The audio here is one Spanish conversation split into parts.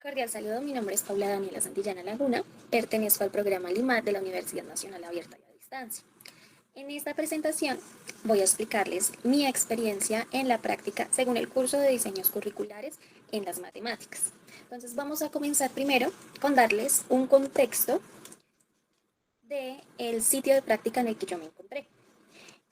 Cordial saludo, mi nombre es Paula Daniela Santillana Laguna, pertenezco al programa LIMAD de la Universidad Nacional Abierta y a Distancia. En esta presentación voy a explicarles mi experiencia en la práctica según el curso de diseños curriculares en las matemáticas. Entonces vamos a comenzar primero con darles un contexto del sitio de práctica en el que yo me encontré.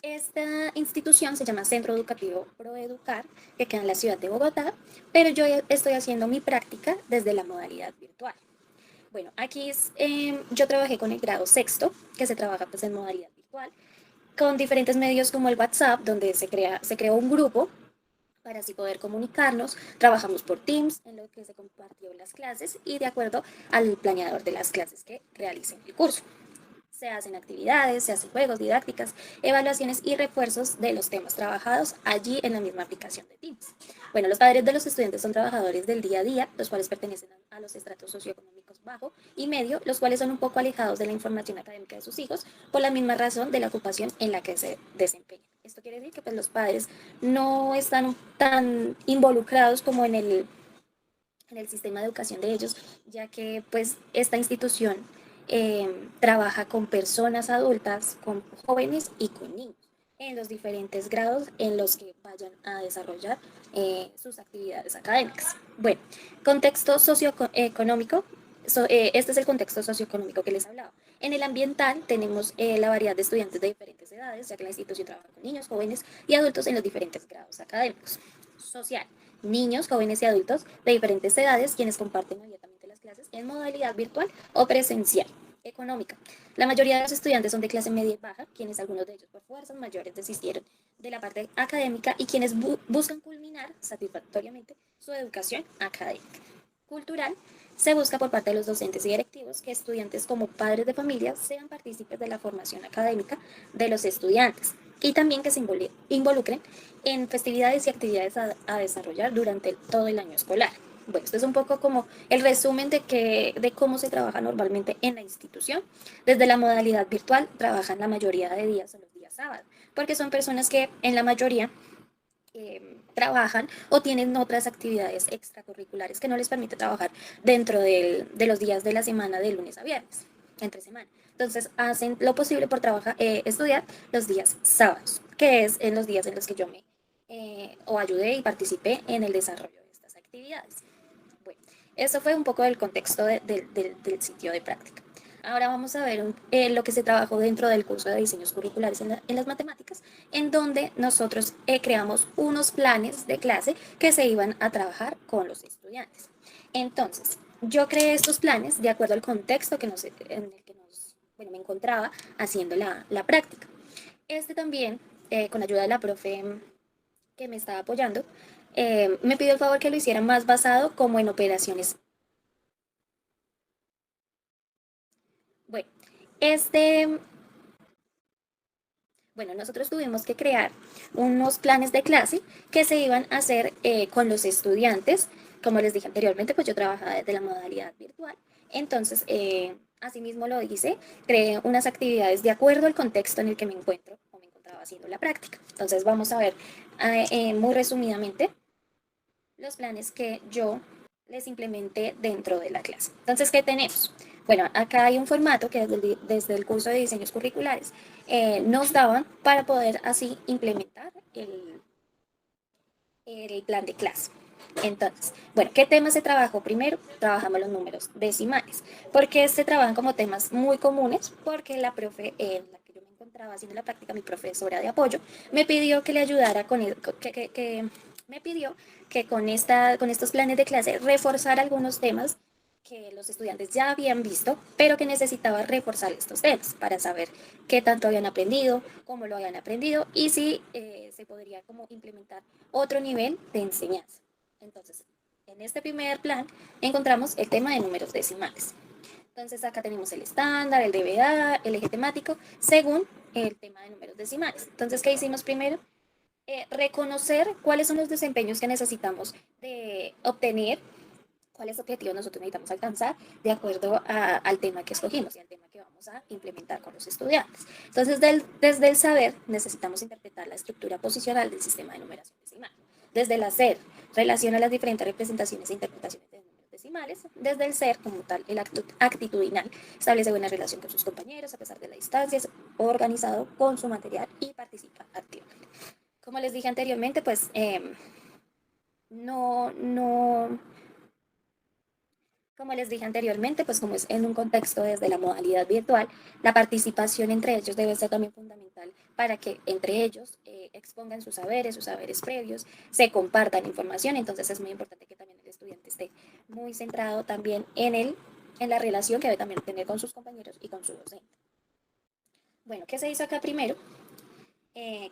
Esta institución se llama Centro Educativo Proeducar, que queda en la ciudad de Bogotá, pero yo estoy haciendo mi práctica desde la modalidad virtual. Bueno, yo trabajé con el grado sexto, que se trabaja pues en modalidad virtual, con diferentes medios como el WhatsApp, donde se creó un grupo para así poder comunicarnos. Trabajamos por Teams, en lo que se compartió las clases y de acuerdo al planeador de las clases que realicen el curso. Se hacen actividades, se hacen juegos, didácticas, evaluaciones y refuerzos de los temas trabajados allí en la misma aplicación de Teams. Bueno, los padres de los estudiantes son trabajadores del día a día, los cuales pertenecen a los estratos socioeconómicos bajo y medio, los cuales son un poco alejados de la información académica de sus hijos por la misma razón de la ocupación en la que se desempeñan. Esto quiere decir que pues, los padres no están tan involucrados como en el sistema de educación de ellos, ya que pues esta institución trabaja con personas adultas, con jóvenes y con niños en los diferentes grados en los que vayan a desarrollar sus actividades académicas. Bueno, contexto socioeconómico, este es el contexto socioeconómico que les hablaba. En el ambiental tenemos la variedad de estudiantes de diferentes edades, ya que la institución trabaja con niños, jóvenes y adultos en los diferentes grados académicos. Social, niños, jóvenes y adultos de diferentes edades quienes comparten abiertamente las clases en modalidad virtual o presencial. Económica. La mayoría de los estudiantes son de clase media y baja, quienes algunos de ellos por fuerzas mayores desistieron de la parte académica y quienes buscan culminar satisfactoriamente su educación académica. Cultural. Se busca por parte de los docentes y directivos que estudiantes como padres de familia sean partícipes de la formación académica de los estudiantes y también que se involucren en festividades y actividades a desarrollar durante todo el año escolar. Bueno, esto es un poco como el resumen de cómo se trabaja normalmente en la institución. Desde la modalidad virtual trabajan la mayoría de días en los días sábados, porque son personas que en la mayoría trabajan o tienen otras actividades extracurriculares que no les permite trabajar dentro de los días de la semana de lunes a viernes, entre semana. Entonces hacen lo posible por estudiar los días sábados, que es en los días en los que yo me o ayudé y participé en el desarrollo de estas actividades. Bueno, eso fue un poco del contexto del sitio de práctica. Ahora vamos a ver lo que se trabajó dentro del curso de diseños curriculares en las matemáticas, en donde nosotros creamos unos planes de clase que se iban a trabajar con los estudiantes. Entonces, yo creé estos planes de acuerdo al contexto en el que bueno, me encontraba haciendo la práctica. Este también, con ayuda de la profe que me estaba apoyando, me pidió el favor que lo hiciera más basado como en operaciones. Bueno, este, bueno, nosotros tuvimos que crear unos planes de clase que se iban a hacer con los estudiantes. Como les dije anteriormente, pues yo trabajaba desde la modalidad virtual. Entonces, asimismo lo hice, creé unas actividades de acuerdo al contexto en el que me encuentro o me encontraba haciendo la práctica. Entonces, vamos a ver muy resumidamente los planes que yo les implementé dentro de la clase. Entonces, ¿qué tenemos? Bueno, acá hay un formato que desde el curso de diseños curriculares nos daban para poder así implementar el plan de clase. Entonces, bueno, ¿qué temas se trabajó primero? Trabajamos los números decimales. Porque se trabajan como temas muy comunes, porque la profe en la que yo me encontraba haciendo la práctica, mi profesora de apoyo, me pidió que le ayudara me pidió que con estos planes de clase reforzara algunos temas que los estudiantes ya habían visto, pero que necesitaba reforzar estos temas para saber qué tanto habían aprendido, cómo lo habían aprendido y si se podría como implementar otro nivel de enseñanza. Entonces, en este primer plan encontramos el tema de números decimales. Entonces, acá tenemos el estándar, el DBA, el eje temático, según el tema de números decimales. Entonces, ¿qué hicimos primero? Reconocer cuáles son los desempeños que necesitamos de obtener, cuáles objetivos nosotros necesitamos alcanzar de acuerdo al tema que escogimos y al tema que vamos a implementar con los estudiantes. Entonces, desde el saber, necesitamos interpretar la estructura posicional del sistema de numeración decimal. Desde el hacer, relaciona las diferentes representaciones e interpretaciones de números decimales. Desde el ser, como tal, el acto actitudinal, establece buena relación con sus compañeros a pesar de la distancia, es organizado con su material y participa activamente. Como les dije anteriormente, pues no, no, como les dije anteriormente, pues como es en un contexto desde la modalidad virtual, la participación entre ellos debe ser también fundamental para que entre ellos expongan sus saberes previos, se compartan información. Entonces es muy importante que también el estudiante esté muy centrado también en la relación que debe también tener con sus compañeros y con su docente. Bueno, ¿qué se hizo acá primero? Eh,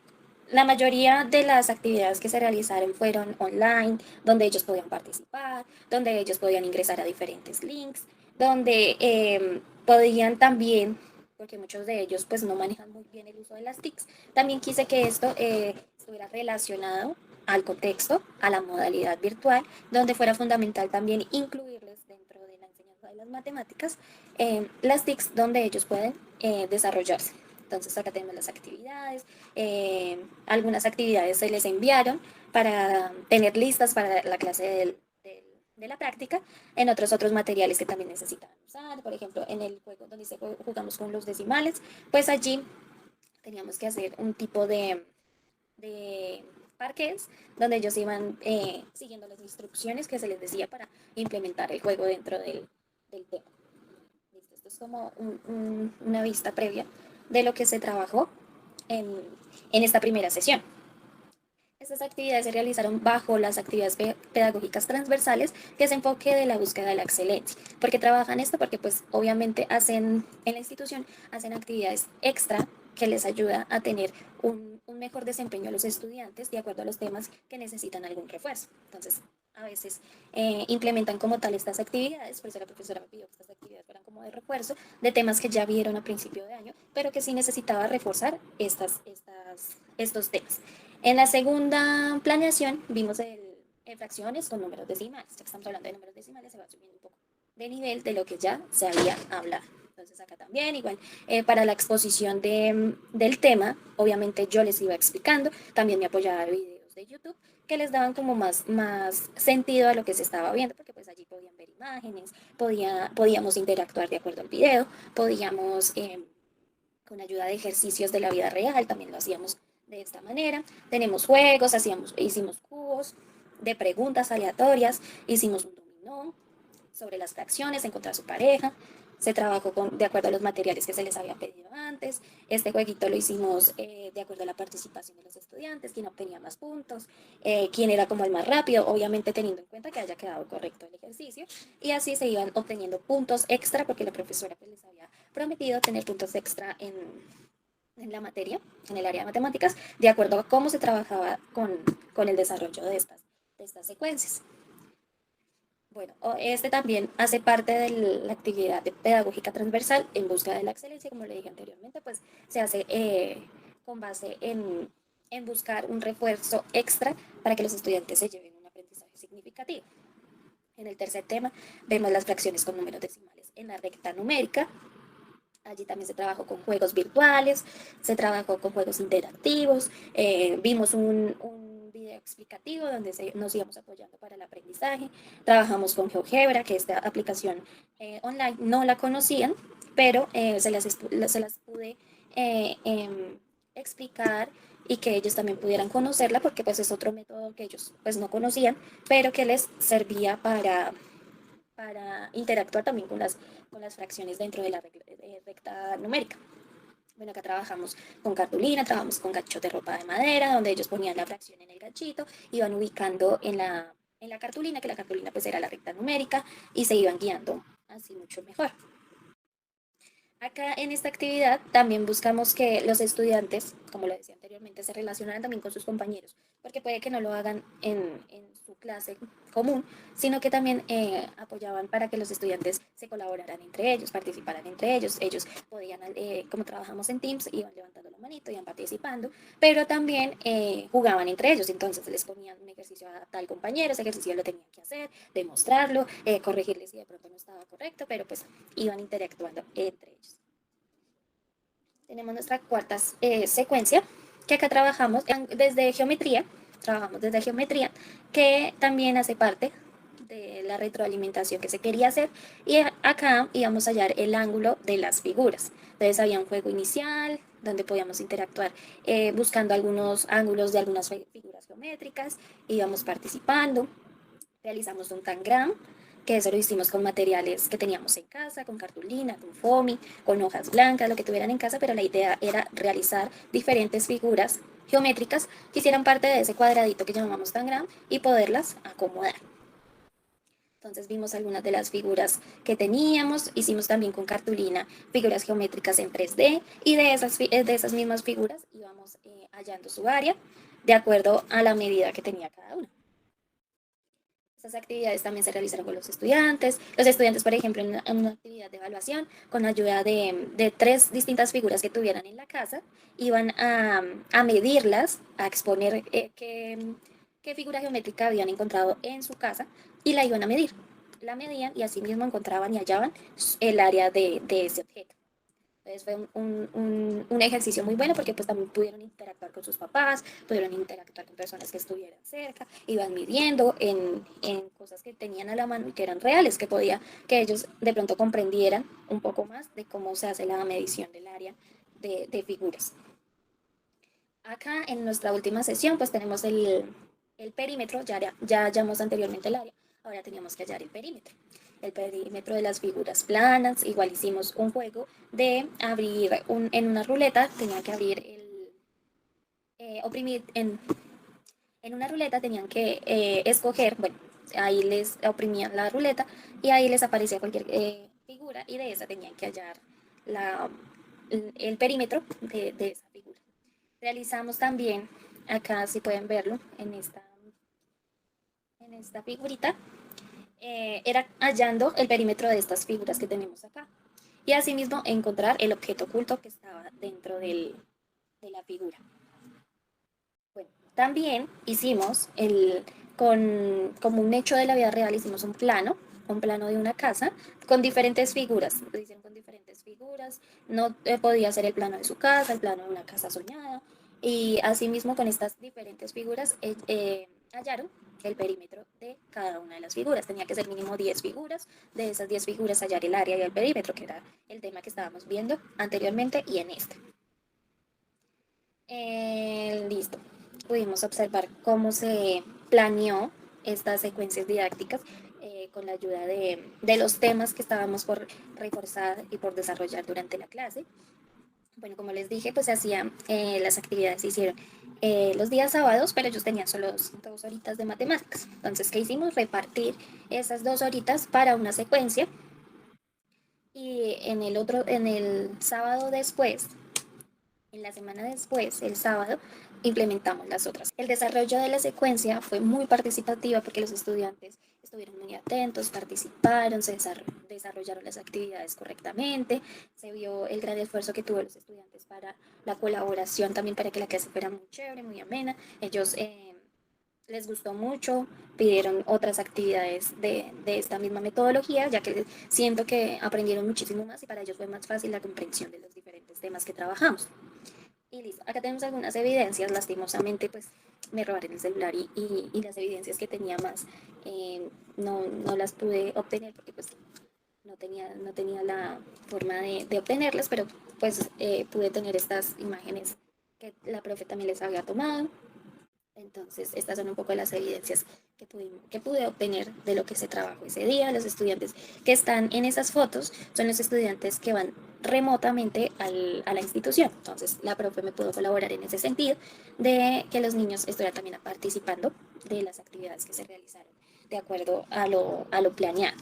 la mayoría de las actividades que se realizaron fueron online, donde ellos podían participar, donde ellos podían ingresar a diferentes links, donde podían también, porque muchos de ellos pues no manejan muy bien el uso de las TICs, también quise que esto estuviera relacionado al contexto, a la modalidad virtual, donde fuera fundamental también incluirles dentro de la enseñanza de las matemáticas las TICs donde ellos pueden desarrollarse. Entonces acá tenemos las actividades, algunas actividades se les enviaron para tener listas para la clase de la práctica, en otros materiales que también necesitan usar, por ejemplo, en el juego donde jugamos con los decimales, pues allí teníamos que hacer un tipo de parques donde ellos iban siguiendo las instrucciones que se les decía para implementar el juego dentro del tema. ¿Listo? Esto es como una vista previa de lo que se trabajó en, en esta primera sesión. Estas actividades se realizaron bajo las actividades pedagógicas transversales, que es enfoque de la búsqueda de la excelencia. ¿Por qué trabajan esto? Porque pues obviamente hacen en la institución, hacen actividades extra que les ayuda a tener un mejor desempeño a los estudiantes de acuerdo a los temas que necesitan algún refuerzo. Entonces, a veces implementan como tal estas actividades, por eso la profesora me pidió que estas actividades fueran como de refuerzo de temas que ya vieron a principio de año, pero que sí necesitaba reforzar estos temas. En la segunda planeación vimos fracciones con números decimales. Ya que estamos hablando de números decimales, se va subiendo un poco de nivel de lo que ya se había hablado. Entonces acá también, igual, para la exposición del tema, obviamente yo les iba explicando, también me apoyaba de videos de YouTube que les daban como más sentido a lo que se estaba viendo, porque pues allí podían ver imágenes, podíamos interactuar de acuerdo al video, podíamos, con ayuda de ejercicios de la vida real, también lo hacíamos de esta manera. Tenemos juegos, hicimos cubos de preguntas aleatorias, hicimos un dominó sobre las fracciones, encontrar su pareja. Se trabajó de acuerdo a los materiales que se les había pedido antes. Este jueguito lo hicimos de acuerdo a la participación de los estudiantes, quién obtenía más puntos, quién era como el más rápido, obviamente teniendo en cuenta que haya quedado correcto el ejercicio. Y así se iban obteniendo puntos extra porque la profesora pues, les había prometido tener puntos extra en la materia, en el área de matemáticas, de acuerdo a cómo se trabajaba con el desarrollo de estas secuencias. Bueno, este también hace parte de la actividad de pedagógica transversal en busca de la excelencia, como le dije anteriormente, pues se hace con base en buscar un refuerzo extra para que los estudiantes se lleven un aprendizaje significativo. En el tercer tema vemos las fracciones con números decimales en la recta numérica. Allí también se trabajó con juegos virtuales, se trabajó con juegos interactivos, vimos un video explicativo donde nos íbamos apoyando para el aprendizaje, trabajamos con GeoGebra, que esta aplicación online no la conocían, pero se las pude explicar y que ellos también pudieran conocerla porque pues es otro método que ellos pues no conocían, pero que les servía para interactuar también con las fracciones dentro de la recta numérica. Bueno, acá trabajamos con cartulina, trabajamos con gachos de ropa de madera, donde ellos ponían la fracción en el gachito, iban ubicando en la cartulina, que la cartulina pues era la recta numérica, y se iban guiando así mucho mejor. Acá en esta actividad también buscamos que los estudiantes, como lo decía anteriormente, se relacionaran también con sus compañeros, porque puede que no lo hagan en su clase común, sino que también apoyaban para que los estudiantes se colaboraran entre ellos, participaran entre ellos. Ellos podían, como trabajamos en Teams, iban levantando la manito, iban participando, pero también jugaban entre ellos. Entonces les ponían un ejercicio a tal compañero, ese ejercicio lo tenían que hacer, demostrarlo, corregirle si de pronto no estaba correcto, pero pues iban interactuando entre ellos. Tenemos nuestra cuarta secuencia, que acá trabajamos trabajamos desde geometría, que también hace parte de la retroalimentación que se quería hacer y acá íbamos a hallar el ángulo de las figuras. Entonces había un juego inicial donde podíamos interactuar buscando algunos ángulos de algunas figuras geométricas, íbamos participando, realizamos un tangram, que eso lo hicimos con materiales que teníamos en casa, con cartulina, con foamy, con hojas blancas, lo que tuvieran en casa, pero la idea era realizar diferentes figuras geométricas que hicieran parte de ese cuadradito que llamamos tangram y poderlas acomodar. Entonces vimos algunas de las figuras que teníamos, hicimos también con cartulina figuras geométricas en 3D y de esas mismas figuras íbamos hallando su área de acuerdo a la medida que tenía cada una. Estas actividades también se realizaron con los estudiantes. Los estudiantes, por ejemplo, en una actividad de evaluación, con ayuda de tres distintas figuras que tuvieran en la casa, iban a medirlas, a exponer qué figura geométrica habían encontrado en su casa y la iban a medir. La medían y así mismo encontraban y hallaban el área de ese objeto. Entonces fue un ejercicio muy bueno porque pues también pudieron interactuar con sus papás, pudieron interactuar con personas que estuvieran cerca, iban midiendo en cosas que tenían a la mano y que eran reales, que ellos de pronto comprendieran un poco más de cómo se hace la medición del área de figuras. Acá en nuestra última sesión pues tenemos el perímetro, ya hallamos anteriormente el área, ahora teníamos que hallar el perímetro de las figuras planas. Igual hicimos un juego de abrir en una ruleta, tenía que abrir oprimir en una ruleta, tenían que escoger, bueno, ahí les oprimían la ruleta y ahí les aparecía cualquier figura y de esa tenían que hallar la, el perímetro de esa figura. Realizamos también, acá si pueden verlo, en esta figurita, era hallando el perímetro de estas figuras que tenemos acá. Y asimismo encontrar el objeto oculto que estaba dentro de la figura. Bueno, también hicimos como un hecho de la vida real, hicimos un plano de una casa con diferentes figuras. Lo hicieron con diferentes figuras. No podía ser el plano de su casa, el plano de una casa soñada. Y asimismo con estas diferentes figuras hallaron el perímetro de cada una de las figuras. Tenía que ser mínimo 10 figuras. De esas 10 figuras hallar el área y el perímetro, que era el tema que estábamos viendo anteriormente y en este. Listo. Pudimos observar cómo se planeó estas secuencias didácticas con la ayuda de los temas que estábamos por reforzar y por desarrollar durante la clase. Bueno, como les dije, pues se hacían, las actividades se hicieron los días sábados, pero ellos tenían solo 2 horitas de matemáticas. Entonces, ¿qué hicimos? Repartir esas 2 horitas para una secuencia y en el sábado después, en la semana después, el sábado, implementamos las otras. El desarrollo de la secuencia fue muy participativa porque los estudiantes estuvieron muy atentos, participaron, desarrollaron las actividades correctamente, se vio el gran esfuerzo que tuvo los estudiantes para la colaboración, también para que la clase fuera muy chévere, muy amena. Ellos les gustó mucho, pidieron otras actividades de esta misma metodología, ya que siento que aprendieron muchísimo más y para ellos fue más fácil la comprensión de los diferentes temas que trabajamos. Y listo, acá tenemos algunas evidencias, lastimosamente pues me robaron el celular y las evidencias que tenía más no las pude obtener porque pues no tenía la forma de obtenerlas, pero pues pude tener estas imágenes que la profe también les había tomado. Entonces, estas son un poco las evidencias que pude obtener de lo que se trabajó ese día. Los estudiantes que están en esas fotos son los estudiantes que van remotamente a la institución. Entonces, la profe me pudo colaborar en ese sentido de que los niños estuvieran también participando de las actividades que se realizaron de acuerdo a lo planeado.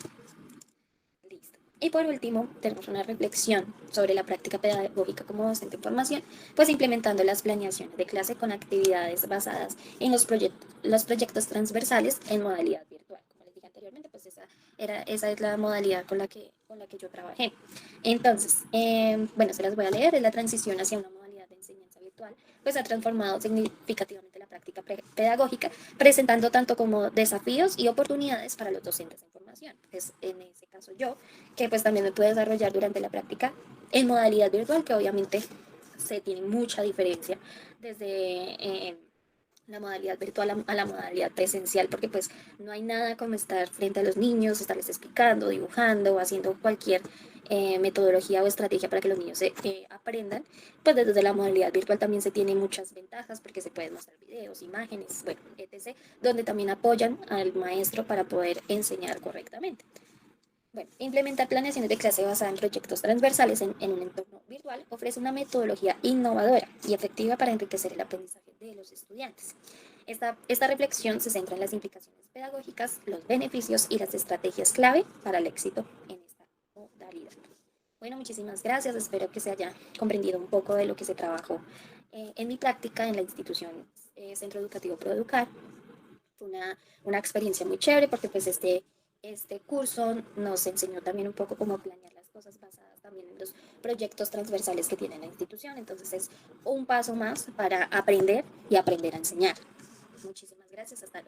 Listo. Y por último, tenemos una reflexión sobre la práctica pedagógica como docente en formación, pues implementando las planeaciones de clase con actividades basadas en los proyectos transversales en modalidad virtual. Como les dije anteriormente, pues esa es la modalidad con la que yo trabajé. Entonces, bueno, se las voy a leer. Es la transición hacia una modalidad de enseñanza virtual, pues ha transformado significativamente la práctica pedagógica, presentando tanto como desafíos y oportunidades para los docentes en formación. Es en ese caso yo, que pues también me pude desarrollar durante la práctica en modalidad virtual, que obviamente se tiene mucha diferencia desde la modalidad virtual a la modalidad presencial, porque pues no hay nada como estar frente a los niños, estarles explicando, dibujando, haciendo cualquier metodología o estrategia para que los niños aprendan. Pues desde la modalidad virtual también se tiene muchas ventajas porque se pueden mostrar videos, imágenes, bueno, etc., donde también apoyan al maestro para poder enseñar correctamente. Bueno, implementar planeaciones de clase basada en proyectos transversales en un entorno virtual ofrece una metodología innovadora y efectiva para enriquecer el aprendizaje de los estudiantes. Esta reflexión se centra en las implicaciones pedagógicas, los beneficios y las estrategias clave para el éxito en esta modalidad. Bueno, muchísimas gracias. Espero que se haya comprendido un poco de lo que se trabajó en mi práctica en la institución Centro Educativo ProEducar. Fue una experiencia muy chévere porque pues este curso nos enseñó también un poco cómo planear las cosas basadas también en los proyectos transversales que tiene la institución. Entonces es un paso más para aprender y aprender a enseñar. Muchísimas gracias. Hasta luego.